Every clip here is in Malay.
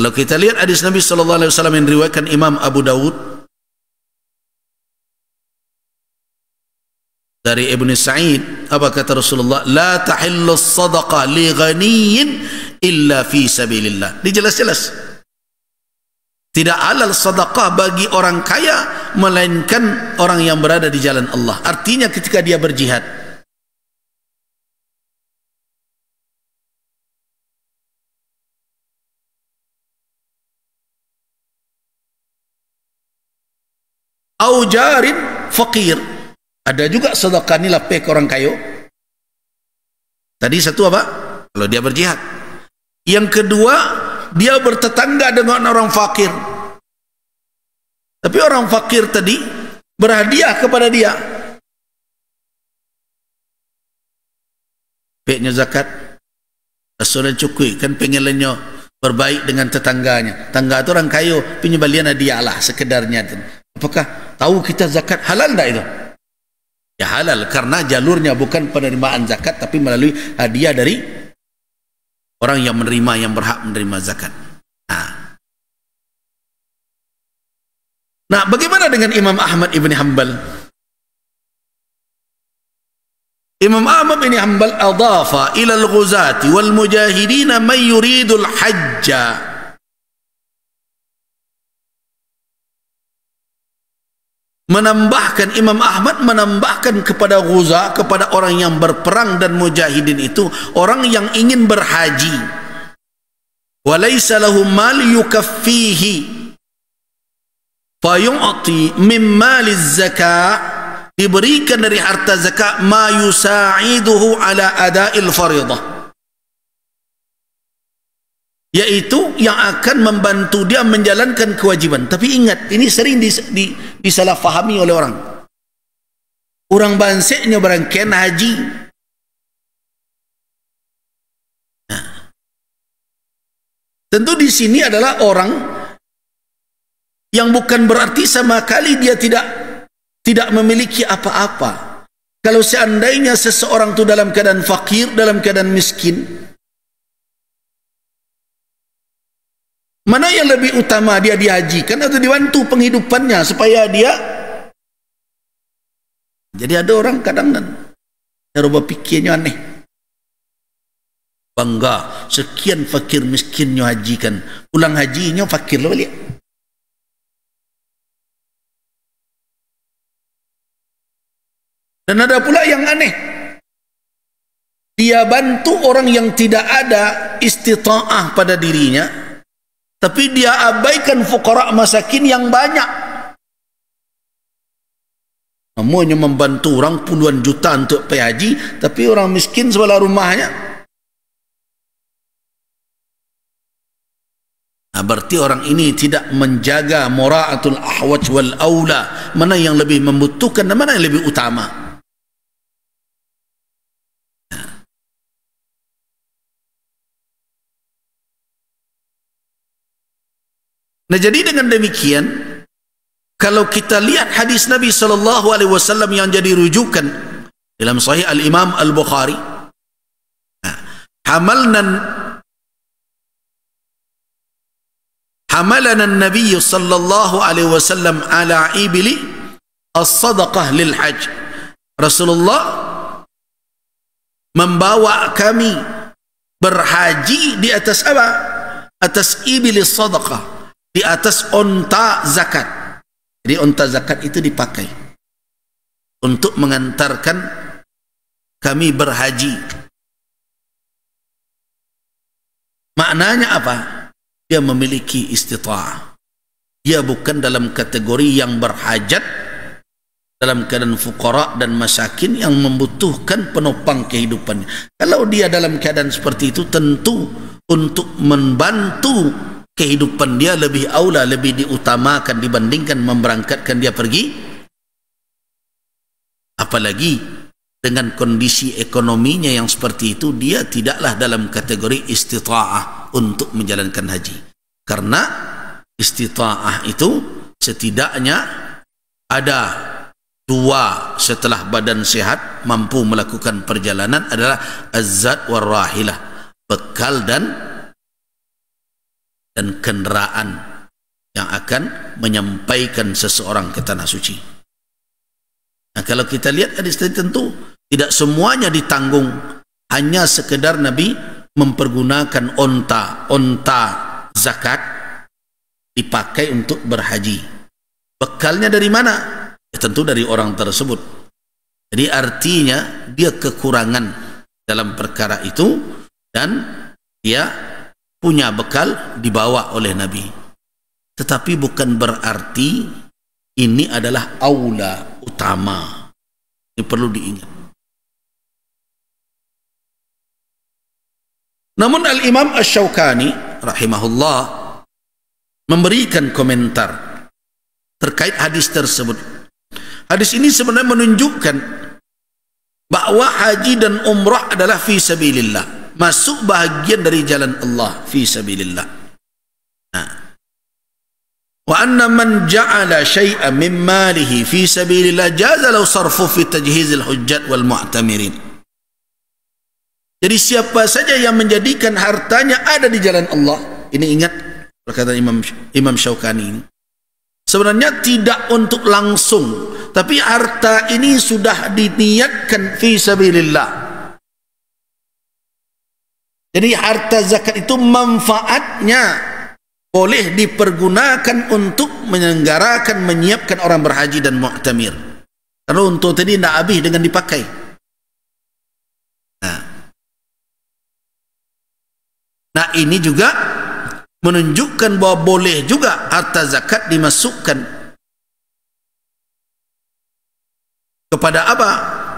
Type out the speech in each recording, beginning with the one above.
Kalau kita lihat hadis Nabi sallallahu alaihi wasallam yang diriwayatkan Imam Abu Dawud dari Ibnu Sa'id, apa kata Rasulullah? La tahillu sadaqah li ghaniyyin illa fi sabilillah. Dijelas-jelas. Tidak halal sedekah bagi orang kaya melainkan orang yang berada di jalan Allah. Artinya ketika dia berjihad. Au jarin fakir. Ada juga sedekah ni lapeh ke orang kaya. Tadi satu apa? Kalau dia berjihad. Yang kedua, dia bertetangga dengan orang fakir. Tapi orang fakir tadi berhadiah kepada dia. Peknya zakat. Sudah cukup kan pengennya berbaik dengan tetangganya. Tangga itu orang kaya, punya balian hadiah lah sekedarnya. Apakah tahu kita zakat halal tak itu? Ya halal, karena jalurnya bukan penerimaan zakat tapi melalui hadiah dari orang yang menerima, yang berhak menerima zakat. Nah, bagaimana dengan Imam Ahmad ibn Hanbal? Imam Ahmad ibn Hanbal adafa ila al-ghuzati wal mujahidin man yuridul hajja. Menambahkan, Imam Ahmad menambahkan kepada ghuzah, kepada orang yang berperang dan mujahidin itu orang yang ingin berhaji. Walaysa lahu mal yukaffihi fayu'ti min maliz zakah, diberikan dari harta zakat ma yusa'iduhu ala ada'il faridah, yaitu yang akan membantu dia menjalankan kewajiban. Tapi ingat, ini sering disalahfahami oleh orang. Orang banseknya berangkat haji. Nah, tentu di sini adalah orang yang bukan berarti sama kali dia tidak memiliki apa-apa. Kalau seandainya seseorang itu dalam keadaan fakir, dalam keadaan miskin, mana yang lebih utama, dia dihajikan atau dibantu penghidupannya supaya dia? Jadi ada orang kadang cara berfikirnya aneh. Bangga sekian fakir miskinnya hajikan, pulang hajinya fakir lah balik. Dan ada pula yang aneh, dia bantu orang yang tidak ada istita'ah pada dirinya, tapi dia abaikan fuqara masakin yang banyak. Namanya membantu orang puluhan juta untuk pergi haji, tapi orang miskin sebelah rumahnya. Nah, berarti orang ini tidak menjaga mura'atul ahwaj wal aula, mana yang lebih membutuhkan dan mana yang lebih utama. Nah, jadi dengan demikian, kalau kita lihat hadis Nabi sallallahu alaihi wasallam yang jadi rujukan dalam Sahih Al-Imam Al-Bukhari, hamalana an-nabiy sallallahu alaihi wasallam ala ibli as-sadaqah lil hajj. Rasulullah membawa kami berhaji di atas apa? Atas ibli sadaqah, di atas onta zakat. Jadi onta zakat itu dipakai untuk mengantarkan kami berhaji. Maknanya apa? Dia memiliki istita'ah. Dia bukan dalam kategori yang berhajat, dalam keadaan fuqara dan masakin yang membutuhkan penopang kehidupannya. Kalau dia dalam keadaan seperti itu, tentu untuk membantu kehidupan dia lebih aula, lebih diutamakan dibandingkan memberangkatkan dia pergi. Apalagi dengan kondisi ekonominya yang seperti itu, dia tidaklah dalam kategori istita'ah untuk menjalankan haji. Karena istita'ah itu setidaknya ada dua setelah badan sehat mampu melakukan perjalanan, adalah az-zad war rahilah, bekal dan dan kendaraan yang akan menyampaikan seseorang ke tanah suci. Nah, kalau kita lihat hadis tadi, tentu tidak semuanya ditanggung, hanya sekedar Nabi mempergunakan onta zakat dipakai untuk berhaji. Bekalnya dari mana? Ya, tentu dari orang tersebut. Jadi artinya dia kekurangan dalam perkara itu dan dia punya bekal dibawa oleh Nabi. Tetapi bukan berarti ini adalah aula utama. Ini perlu diingat. Namun Al-Imam Asy-Syaukani rahimahullah memberikan komentar terkait hadis tersebut. Hadis ini sebenarnya menunjukkan bahwa haji dan umrah adalah fi sabilillah, masuk bahagian dari jalan Allah fi sabilillah. Nah, wa anna man ja'ala syai'an min malihi fi sabilillah jaza lahu sarfu fi tajhizil hujjat wal mu'tamirin. Jadi siapa saja yang menjadikan hartanya ada di jalan Allah, ini ingat perkataan Imam Syaukani ini, sebenarnya tidak untuk langsung, tapi harta ini sudah diniatkan fi sabilillah. Jadi harta zakat itu manfaatnya boleh dipergunakan untuk menyelenggarakan, menyiapkan orang berhaji dan mu'tamir. Kalau untuk tadi tidak habis dengan dipakai. Nah, ini juga menunjukkan bahwa boleh juga harta zakat dimasukkan kepada apa?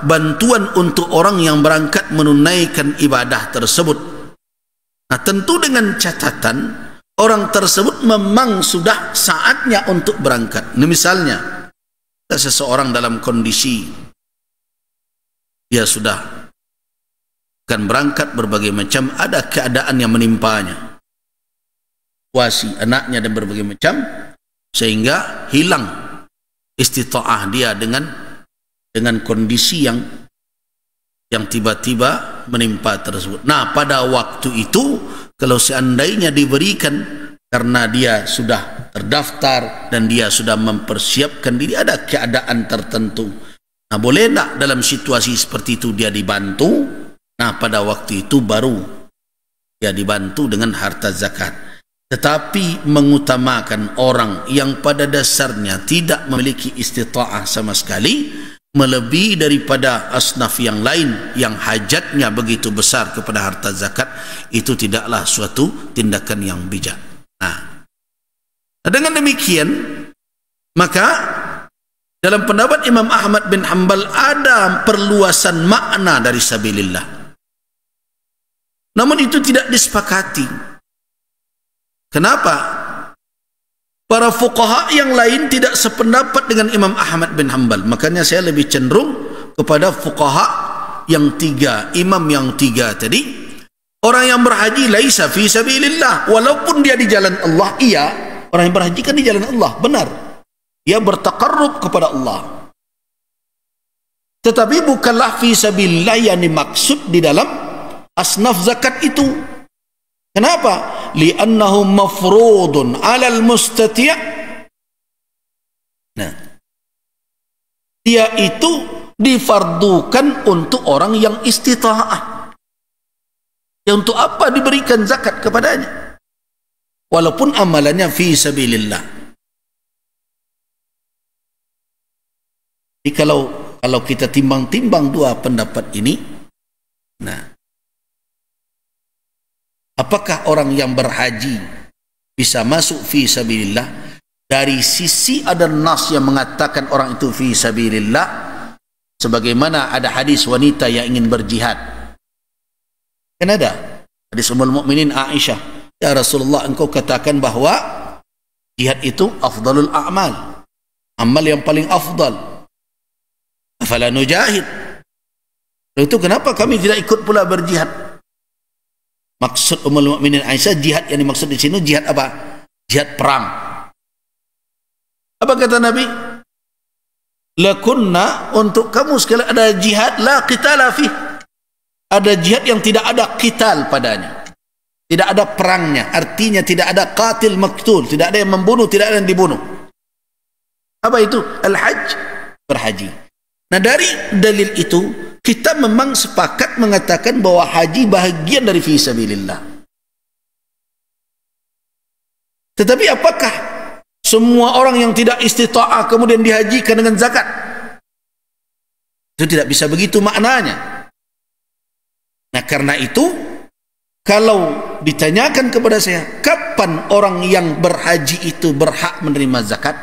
Bantuan untuk orang yang berangkat menunaikan ibadah tersebut. Nah, tentu dengan catatan orang tersebut memang sudah saatnya untuk berangkat. Nah, misalnya seseorang dalam kondisi dia sudah akan berangkat, berbagai macam ada keadaan yang menimpanya, wasi anaknya dan berbagai macam, sehingga hilang istita'ah dia dengan kondisi yang tiba-tiba menimpa tersebut. Nah, pada waktu itu kalau seandainya diberikan karena dia sudah terdaftar dan dia sudah mempersiapkan diri, ada keadaan tertentu, nah boleh tak dalam situasi seperti itu dia dibantu? Nah, pada waktu itu baru dia dibantu dengan harta zakat. Tetapi mengutamakan orang yang pada dasarnya tidak memiliki istita'ah sama sekali, melebihi daripada asnaf yang lain yang hajatnya begitu besar kepada harta zakat, itu tidaklah suatu tindakan yang bijak. Nah, dengan demikian maka dalam pendapat Imam Ahmad bin Hanbal ada perluasan makna dari sabilillah. Namun itu tidak disepakati. Kenapa? Para fuqaha yang lain tidak sependapat dengan Imam Ahmad bin Hanbal. Makanya saya lebih cenderung kepada fuqaha yang tiga, imam yang tiga tadi. Orang yang berhaji laisa fi sabilillah, walaupun dia di jalan Allah. Iya, orang yang berhaji kan di jalan Allah, benar. Dia bertaqarrub kepada Allah. Tetapi bukanlah fi sabilillah yang dimaksud di dalam asnaf zakat itu. Kenapa? Li'annahu mafrudun 'alal mustati'. Nah, dia itu difardukan untuk orang yang istita'ah. Ya, untuk apa diberikan zakat kepadanya? Walaupun amalannya fi sabilillah. Jadi kalau kita timbang-timbang dua pendapat ini, nah, apakah orang yang berhaji bisa masuk fi sabilillah? Dari sisi ada nas yang mengatakan orang itu fi sabilillah, sebagaimana ada hadis wanita yang ingin berjihad. Kan ada hadis Ummul Mukminin Aisyah, ya Rasulullah, engkau katakan bahwa jihad itu afdalul a'mal, amal yang paling afdal. Afala nujahid? Lalu itu kenapa kami tidak ikut pula berjihad? Maksud Ummul Mukminin Aisyah, jihad yang dimaksud di sini jihad apa? Jihad perang. Apa kata Nabi? Lakunna, untuk kamu sekali ada jihad la qitala fi. Ada jihad yang tidak ada qital padanya. tidak ada perangnya, artinya tidak ada qatil maktul, tidak ada yang membunuh, tidak ada yang dibunuh. Apa itu? Al-hajj, berhaji. Nah, dari dalil itu kita memang sepakat mengatakan bahwa haji bahagian dari fi sabilillah. Tetapi apakah semua orang yang tidak istita'ah kemudian dihajikan dengan zakat? Itu tidak bisa begitu maknanya. Nah, karena itu kalau ditanyakan kepada saya, kapan orang yang berhaji itu berhak menerima zakat?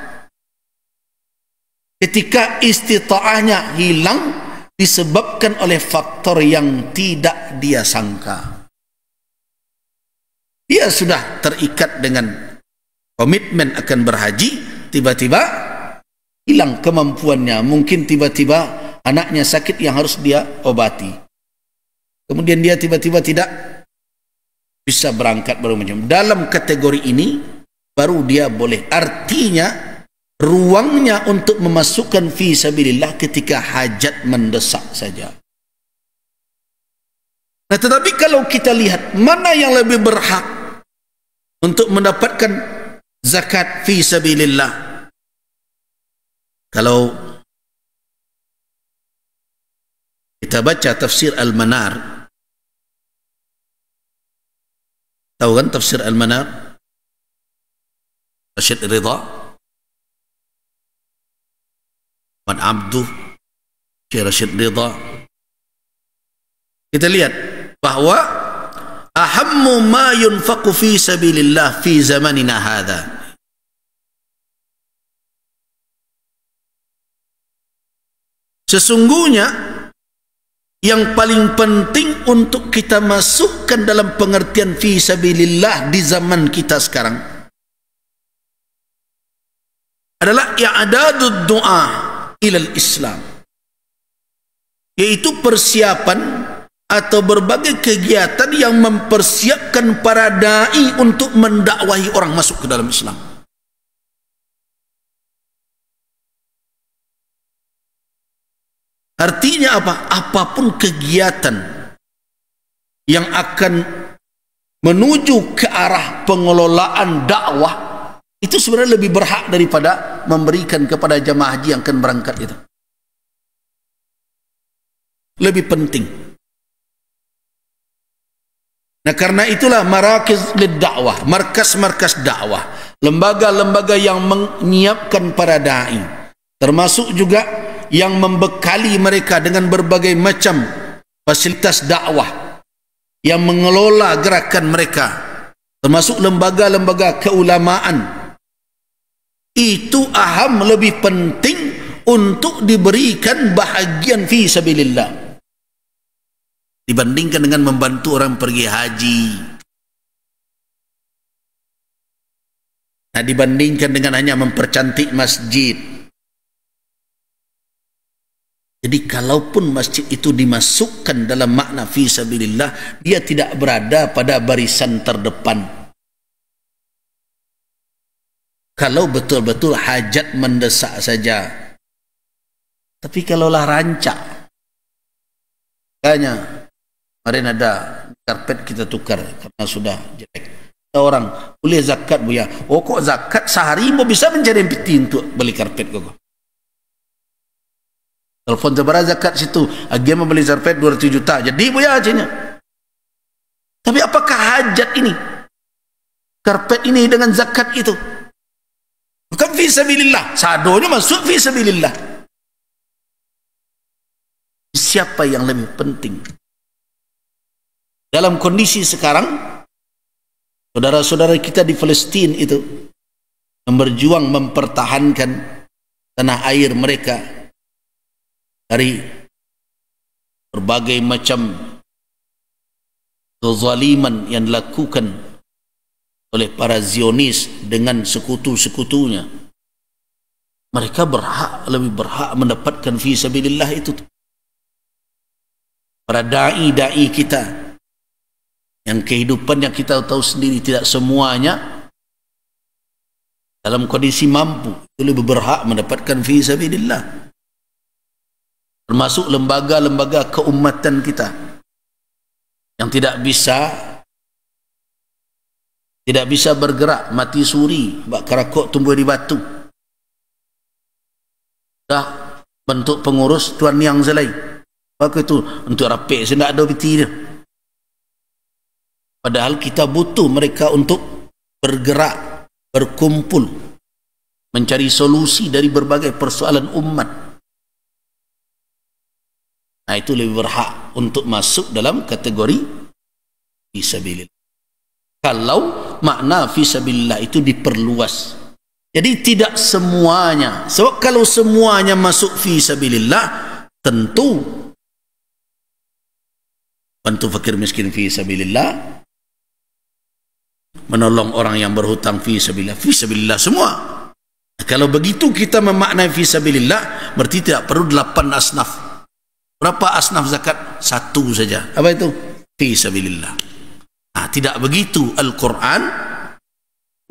Ketika istita'ahnya hilang disebabkan oleh faktor yang tidak dia sangka. Dia sudah terikat dengan komitmen akan berhaji, tiba-tiba hilang kemampuannya. Mungkin tiba-tiba anaknya sakit yang harus dia obati. Kemudian dia tiba-tiba tidak bisa berangkat baru macam. Dalam kategori ini baru dia boleh. Artinya ruangnya untuk memasukkan fi sabilillah ketika hajat mendesak saja. Nah, tetapi kalau kita lihat mana yang lebih berhak untuk mendapatkan zakat fi sabilillah, kalau kita baca tafsir Al-Manar, tahu kan tafsir Al-Manar, Rashid Ridha Wan Abduh, Syekh Rashid Ridha. Kita lihat bahwa ahammu ma yunfaqu fi sabilillah fi zamanina hadha. Sesungguhnya yang paling penting untuk kita masukkan dalam pengertian fi sabilillah di zaman kita sekarang adalah i'dadud du'a ilal Islam, yaitu persiapan atau berbagai kegiatan yang mempersiapkan para da'i untuk mendakwahi orang masuk ke dalam Islam. Artinya apa? Apapun kegiatan yang akan menuju ke arah pengelolaan dakwah itu sebenarnya lebih berhak daripada memberikan kepada jamaah haji yang akan berangkat itu. Lebih penting. Nah, karena itulah marakiz lid-da'wah, markas-markas dakwah, lembaga-lembaga yang menyiapkan para da'i, termasuk juga yang membekali mereka dengan berbagai macam fasilitas dakwah, yang mengelola gerakan mereka, termasuk lembaga-lembaga keulamaan, itu aham, lebih penting untuk diberikan bahagian fi sabilillah dibandingkan dengan membantu orang pergi haji. Nah, dibandingkan dengan hanya mempercantik masjid. Jadi kalaupun masjid itu dimasukkan dalam makna fi sabilillah, dia tidak berada pada barisan terdepan. Kalau betul-betul hajat mendesak saja. Tapi kalaulah rancak, kayaknya kemarin ada karpet kita tukar karena sudah jelek. Ada orang boleh zakat buya. Oh, kok zakat sehari mau bisa mencari peti untuk beli karpet kok. Telepon sebarang zakat situ, dia mau beli karpet 200 juta. Jadi buya aja. Tapi apakah hajat ini, karpet ini dengan zakat itu? Bukan fi sabilillah. Sadonya masuk fi sabilillah. Siapa yang lebih penting? Dalam kondisi sekarang, saudara-saudara kita di Palestina itu berjuang mempertahankan tanah air mereka dari berbagai macam kezaliman yang dilakukan oleh para Zionis dengan sekutu-sekutunya. Mereka lebih berhak mendapatkan fi sabilillah itu. Para da'i kita yang kehidupan yang kita tahu sendiri tidak semuanya dalam kondisi mampu, itu lebih berhak mendapatkan fi sabilillah. Termasuk lembaga-lembaga keumatan kita yang tidak bisa Tidak bisa bergerak, mati suri, bak kerakok tumbuh di batu. Dah bentuk pengurus tuan yang selai. Maka itu untuk rapik saya tak ada peti dia. Padahal kita butuh mereka untuk bergerak, berkumpul, mencari solusi dari berbagai persoalan umat. Nah, itu lebih berhak untuk masuk dalam kategori fisabilillah. Kalau makna fisabilillah itu diperluas. Jadi tidak semuanya. Sebab kalau semuanya masuk fisabilillah, tentu bantu fakir miskin fisabilillah, menolong orang yang berhutang fisabilillah, fisabilillah semua. Kalau begitu kita memaknai fisabilillah, berarti tidak perlu 8 asnaf. Berapa asnaf zakat? 1 saja. Apa itu? Fisabilillah. Nah, tidak begitu Al-Quran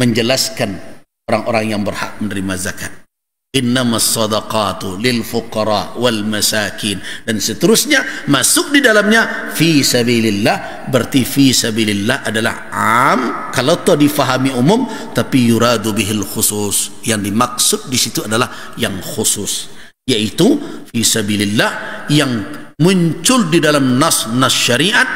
menjelaskan orang-orang yang berhak menerima zakat. Innamas sadaqatu lil fuqara wal masakin, dan seterusnya masuk di dalamnya fi sabilillah. Berarti fi sabilillah adalah am, kalau toh difahami umum, tapi yuradu bihil khusus, yang dimaksud di situ adalah yang khusus, yaitu fi sabilillah yang muncul di dalam nas syariat,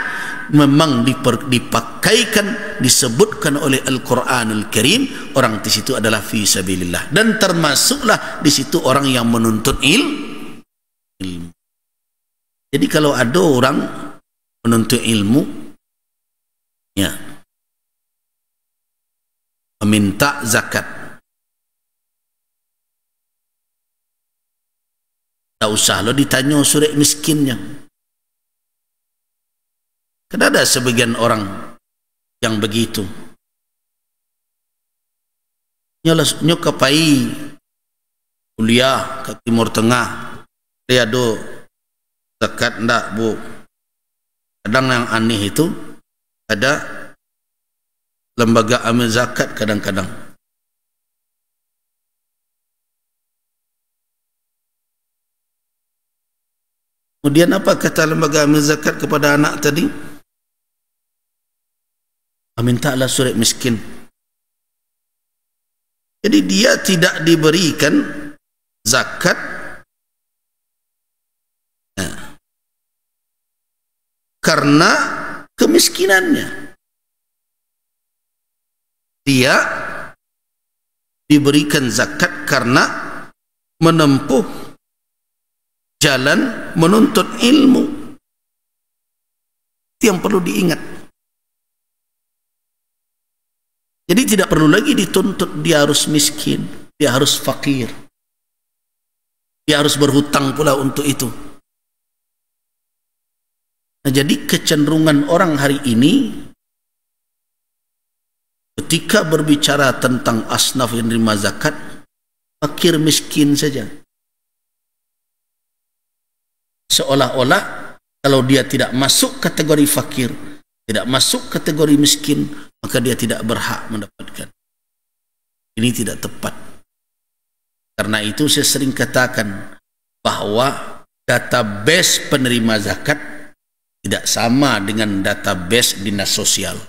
memang dipakaikan, disebutkan oleh Al-Quranul Karim, orang di situ adalah fi sabilillah, dan termasuklah di situ orang yang menuntut ilmu. Jadi kalau ada orang menuntut ilmu, ya, meminta zakat, tak usah lo ditanya surat miskinnya. Kan ada sebagian orang yang begitu. Nyo kapai kuliah ke Timur Tengah, dia do zakat ndak bu. Kadang yang aneh itu ada lembaga amil zakat kadang-kadang. Kemudian apa kata lembaga amil zakat kepada anak tadi? Mintalah surat miskin. Jadi dia tidak diberikan zakat karena kemiskinannya. Dia diberikan zakat karena menempuh jalan menuntut ilmu. Itu yang perlu diingat. Jadi tidak perlu lagi dituntut dia harus miskin, dia harus fakir, dia harus berhutang pula untuk itu. Nah, jadi kecenderungan orang hari ini ketika berbicara tentang asnaf yang menerima zakat, fakir miskin saja. Seolah-olah kalau dia tidak masuk kategori fakir, tidak masuk kategori miskin, maka dia tidak berhak mendapatkan. Ini tidak tepat. Karena itu saya sering katakan bahwa database penerima zakat tidak sama dengan database dinas sosial.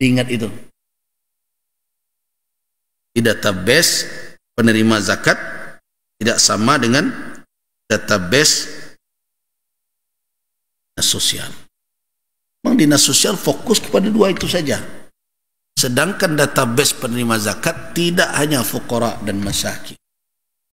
Ingat itu. Di database penerima zakat tidak sama dengan database dinas sosial. Memang dinas sosial fokus kepada 2 itu saja. Sedangkan database penerima zakat tidak hanya fuqara dan masakin.